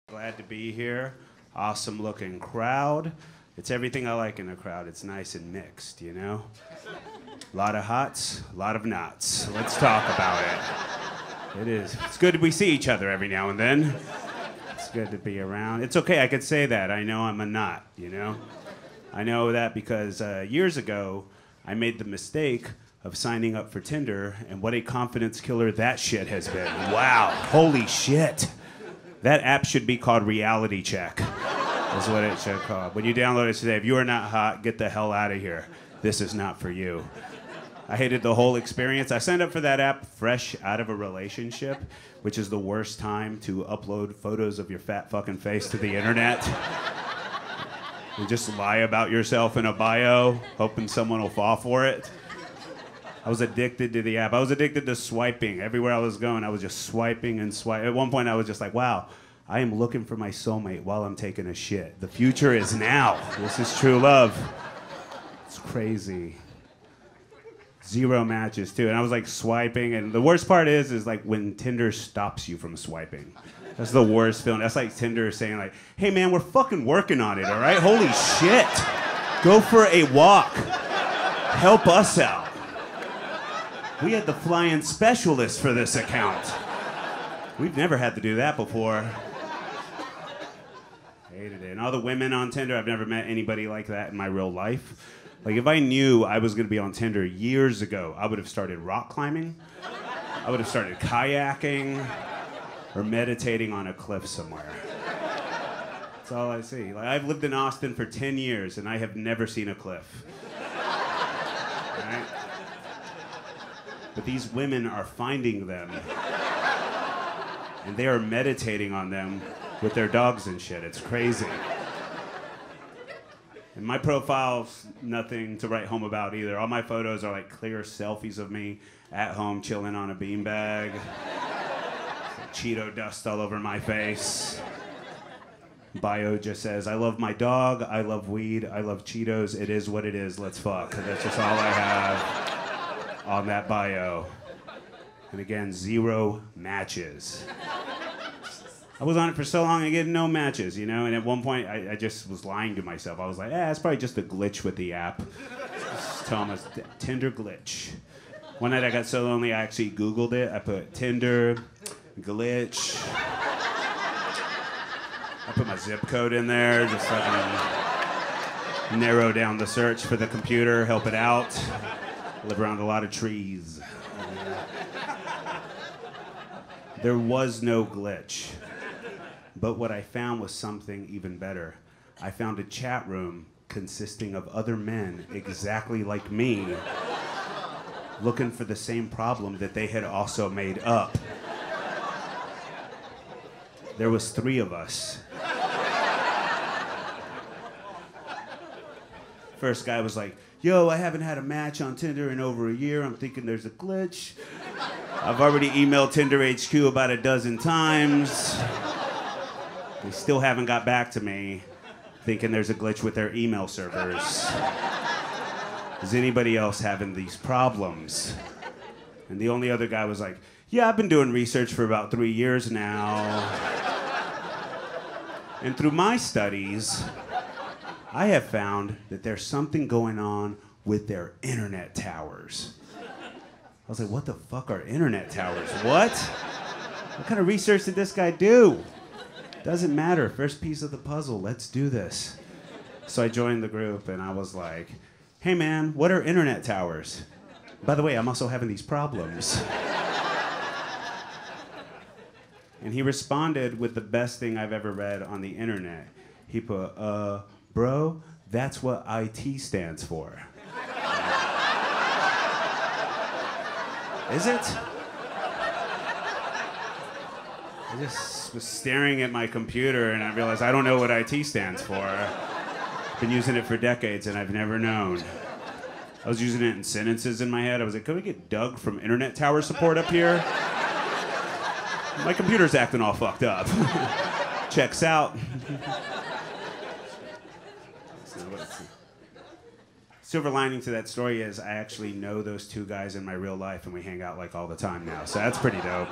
Glad to be here. Awesome looking crowd. It's everything I like in a crowd. It's nice and mixed, you know? A lot of hots, a lot of nots. Let's talk about it. It is. It's good we see each other every now and then. It's good to be around. It's okay, I could say that. I know I'm a knot, you know? I know that because years ago, I made the mistake of signing up for Tinder, and what a confidence killer that shit has been. Wow, holy shit. That app should be called Reality Check, is what it should call. When you download it today, if you are not hot, get the hell out of here. This is not for you. I hated the whole experience. I signed up for that app fresh out of a relationship, which is the worst time to upload photos of your fat fucking face to the internet. You just lie about yourself in a bio, hoping someone will fall for it. I was addicted to the app. I was addicted to swiping. Everywhere I was going, I was just swiping and swiping. At one point, I was just like, wow, I am looking for my soulmate while I'm taking a shit. The future is now. This is true love. It's crazy. 0 matches, too. And I was like swiping. And the worst part is like when Tinder stops you from swiping. That's the worst feeling. That's like Tinder saying like, hey, man, we're fucking working on it, all right? Holy shit. Go for a walk. Help us out. We had the fly-in specialist for this account. We've never had to do that before. Hated it. And all the women on Tinder, I've never met anybody like that in my real life. Like, if I knew I was gonna be on Tinder years ago, I would have started rock climbing, I would have started kayaking, or meditating on a cliff somewhere. That's all I see. Like, I've lived in Austin for 10 years, and I have never seen a cliff. Right? But these women are finding them, and they are meditating on them with their dogs and shit. It's crazy. And my profile's nothing to write home about either. All my photos are like clear selfies of me at home chilling on a beanbag. Cheeto dust all over my face. Bio just says, I love my dog, I love weed, I love Cheetos, it is what it is, let's fuck. That's just all I have on that bio. And again, 0 matches. I was on it for so long, I get no matches, you know? And at one point, I just was lying to myself. I was like, it's probably just a glitch with the app. Just tell them it's Tinder glitch. One night I got so lonely, I actually Googled it. I put Tinder glitch. I put my zip code in there, just so I can narrow down the search for the computer, help it out. I live around a lot of trees. There was no glitch. But what I found was something even better. I found a chat room consisting of other men exactly like me, looking for the same problem that they had also made up. There was 3 of us. First guy was like, yo, I haven't had a match on Tinder in over a year. I'm thinking there's a glitch. I've already emailed Tinder HQ about a dozen times. They still haven't got back to me, thinking there's a glitch with their email servers. Is anybody else having these problems? And the only other guy was like, yeah, I've been doing research for about 3 years now. And through my studies, I have found that there's something going on with their internet towers. I was like, what the fuck are internet towers? What? What kind of research did this guy do? Doesn't matter. First piece of the puzzle. Let's do this. So I joined the group, and I was like, hey, man, what are internet towers? By the way, I'm also having these problems. And he responded with the best thing I've ever read on the internet. He put, bro, that's what IT stands for. Is it? I just was staring at my computer and I realized I don't know what IT stands for. I've been using it for decades and I've never known. I was using it in sentences in my head. I was like, can we get Doug from Internet Tower Support up here? My computer's acting all fucked up. Checks out. Silver lining to that story is I actually know those 2 guys in my real life and we hang out like all the time now. So that's pretty dope.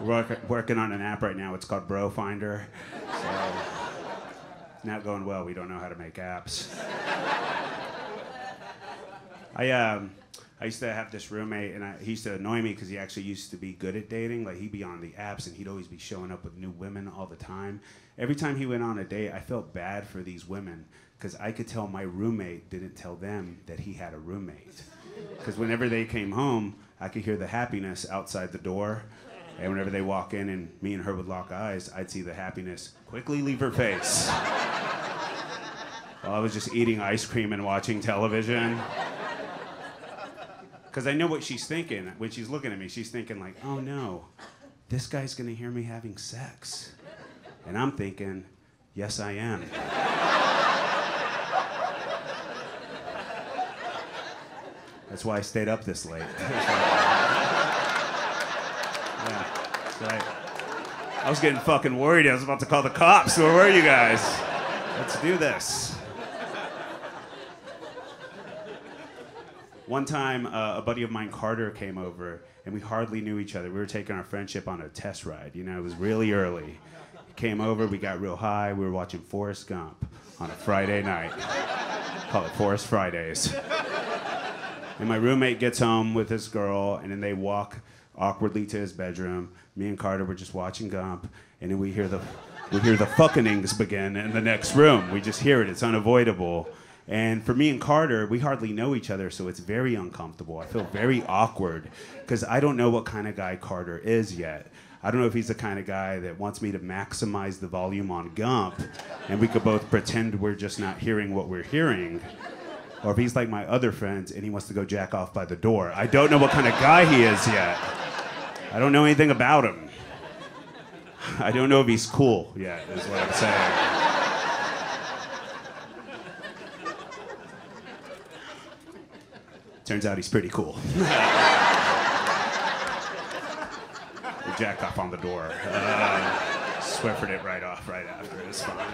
We're working on an app right now. It's called Bro Finder. So it's not going well. We don't know how to make apps. I used to have this roommate, and he used to annoy me because he actually used to be good at dating. Like, he'd be on the apps, and he'd always be showing up with new women all the time. Every time he went on a date, I felt bad for these women because I could tell my roommate didn't tell them that he had a roommate. Because whenever they came home, I could hear the happiness outside the door. And whenever they walk in and me and her would lock eyes, I'd see the happiness quickly leave her face. While I was just eating ice cream and watching television. Because I know what she's thinking. When she's looking at me, she's thinking like, oh no, this guy's gonna hear me having sex. And I'm thinking, yes I am. That's why I stayed up this late. Yeah, that's right. I was getting fucking worried. I was about to call the cops. Where were you guys? Let's do this. One time, a buddy of mine, Carter, came over, and we hardly knew each other. We were taking our friendship on a test ride. You know, it was really early. He came over, we got real high. We were watching Forrest Gump on a Friday night. Call it Forrest Fridays. And my roommate gets home with his girl, and then they walk awkwardly to his bedroom. Me and Carter were just watching Gump, and then we hear the fuckingings begin in the next room. We just hear it. It's unavoidable. And for me and Carter, we hardly know each other, so it's very uncomfortable. I feel very awkward because I don't know what kind of guy Carter is yet. I don't know if he's the kind of guy that wants me to maximize the volume on Gump and we could both pretend we're just not hearing what we're hearing. Or if he's like my other friends and he wants to go jack off by the door. I don't know what kind of guy he is yet. I don't know anything about him. I don't know if he's cool yet, is what I'm saying. Turns out he's pretty cool. We jacked off on the door. Swiffered it right off right after. It was fine.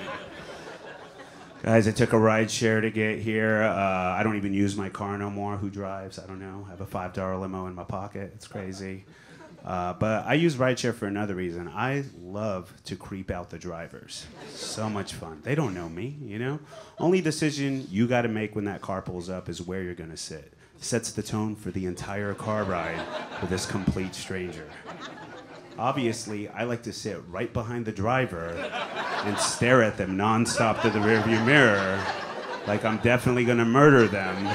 Guys, I took a ride share to get here. I don't even use my car no more. Who drives? I don't know. I have a $5 limo in my pocket. It's crazy. But I use rideshare for another reason. I love to creep out the drivers. So much fun. They don't know me, you know? Only decision you got to make when that car pulls up is where you're going to sit. Sets the tone for the entire car ride with this complete stranger. Obviously, I like to sit right behind the driver and stare at them nonstop to the rearview mirror like I'm definitely going to murder them.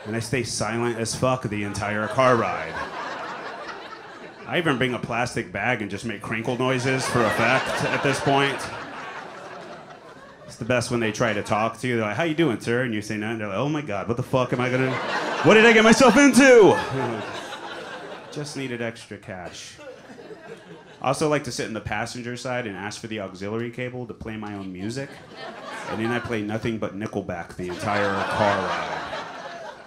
And I stay silent as fuck the entire car ride. I even bring a plastic bag and just make crinkle noises for effect at this point. It's the best when they try to talk to you. They're like, how you doing, sir? And you say nothing. They're like, oh my God, what the fuck am I gonna... What did I get myself into? Just needed extra cash. I also like to sit in the passenger side and ask for the auxiliary cable to play my own music. And then I play nothing but Nickelback the entire car ride.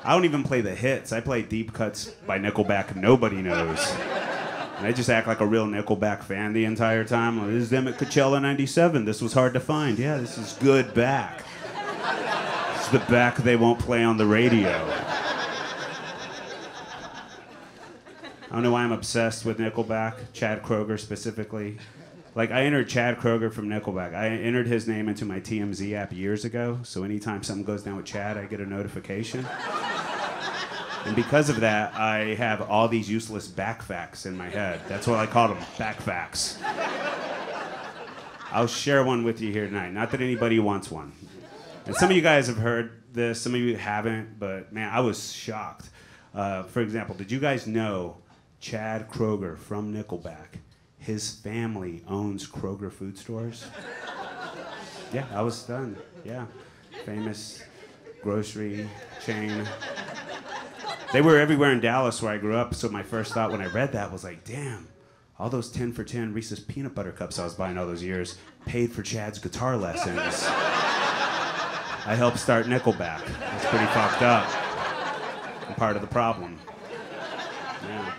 I don't even play the hits. I play deep cuts by Nickelback nobody knows. And I just act like a real Nickelback fan the entire time. Like, this is them at Coachella '97. This was hard to find. Yeah, this is good back. This is the back they won't play on the radio. I don't know why I'm obsessed with Nickelback, Chad Kroeger specifically. Like, I entered Chad Kroeger from Nickelback. I entered his name into my TMZ app years ago, so anytime something goes down with Chad, I get a notification. And because of that, I have all these useless back facts in my head. That's what I call them, back facts. I'll share one with you here tonight. Not that anybody wants one. And some of you guys have heard this, some of you haven't, but man, I was shocked. For example, did you guys know Chad Kroeger from Nickelback, his family owns Kroger food stores? Yeah, I was stunned. Yeah, famous grocery chain. They were everywhere in Dallas where I grew up, so my first thought when I read that was like, damn, all those 10 for 10 Reese's peanut butter cups I was buying all those years paid for Chad's guitar lessons. I helped start Nickelback. That's pretty fucked up. I'm part of the problem. Yeah.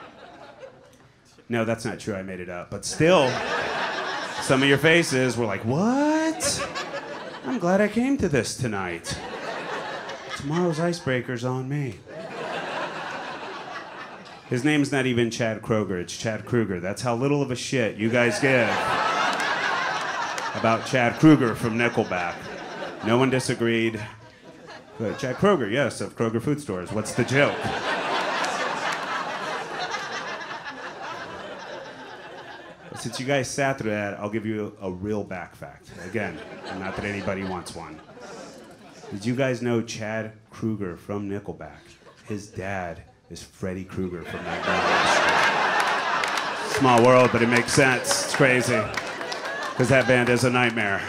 No, that's not true, I made it up. But still, some of your faces were like, what? I'm glad I came to this tonight. Tomorrow's icebreaker's on me. His name's not even Chad Kroger, it's Chad Kruger. That's how little of a shit you guys give about Chad Kruger from Nickelback. No one disagreed. But Chad Kroger, yes, of Kroger Food Stores. What's the joke? Since you guys sat through that, I'll give you a real back fact. Again, not that anybody wants one. Did you guys know Chad Kruger from Nickelback? His dad is Freddy Krueger from that band. Small world, but it makes sense. It's crazy. Because that band is a nightmare.